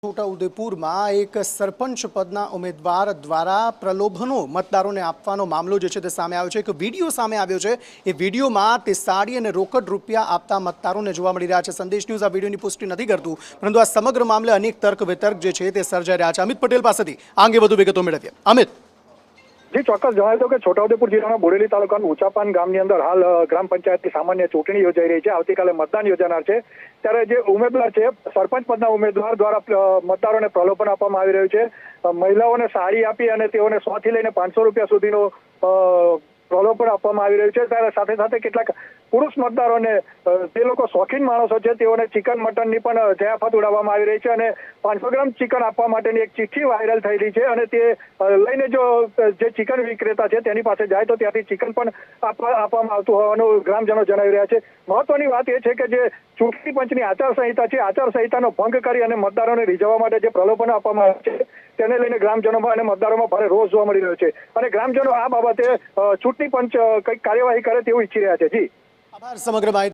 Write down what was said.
છોટાઉદેપુરમાં એક સરપંચ પદના ઉમેદવાર દ્વારા પ્રલોભનો મતદારોને આપવાનો મામલો જે છે તે સામે આવ્યો છે। એક વિડીયો સામે આવ્યો છે। એ વિડીયોમાં તે સાડી અને રોકડ રૂપિયા આપતા મતદારોને જોવા મળી રહ્યા છે। સંદેશ ન્યૂઝ આ વિડીયોની પુષ્ટિ નથી કરતું, પરંતુ આ સમગ્ર મામલે અનેક તર્ક વિતર્ક જે છે તે સર્જાઈ રહ્યા છે। અમિત પટેલ પાસેથી આ અંગે વધુ વિગતો મેળવીએ। અમિત, જી ચોક્કસ જણાવી દો કે છોટાઉદેપુર જિલ્લાના બોડેલી તાલુકાના ઊંચાપાન ગામની અંદર હાલ ગ્રામ પંચાયતની સામાન્ય ચૂંટણી યોજાઈ રહી છે। આવતીકાલે મતદાન યોજાનાર છે, ત્યારે જે ઉમેદવાર છે સરપંચ પદના ઉમેદવાર દ્વારા મતદારોને પ્રલોભન આપવામાં આવી રહ્યું છે। મહિલાઓને સાડી આપી અને તેઓને 100 થી લઈને 500 રૂપિયા સુધીનો પ્રલોભન આપવામાં આવી રહ્યું છે। ત્યારે સાથે સાથે કેટલાક પુરુષ મતદારોને જે લોકો શોખીન માણસો છે તેઓને ચિકન મટનની પણ જયાફત ઉડાવવામાં આવી રહી છે અને 500 ગ્રામ ચિકન આપવા માટેની એક ચિઠ્ઠી વાયરલ થયેલી છે અને તે લઈને જો જે ચિકન વિક્રેતા છે તેની પાસે જાય તો ત્યાંથી ચિકન પણ આપવામાં આવતું હોવાનું ગ્રામજનો જણાવી રહ્યા છે। મહત્વની વાત એ છે કે જે ચૂંટણી પંચની આચારસંહિતા છે, આચારસંહિતાનો ભંગ કરી અને મતદારોને રીઝવવા માટે જે પ્રલોભન આપવામાં આવે છે તેને લઈને ગ્રામજનોમાં અને મતદારોમાં ભારે રોષ જોવા મળી રહ્યો છે અને ગ્રામજનો આ બાબતે ચૂંટણી પંચ કંઈક કાર્યવાહી કરે તેવું ઈચ્છી રહ્યા છે। જી આભાર સમગ્ર માહિતી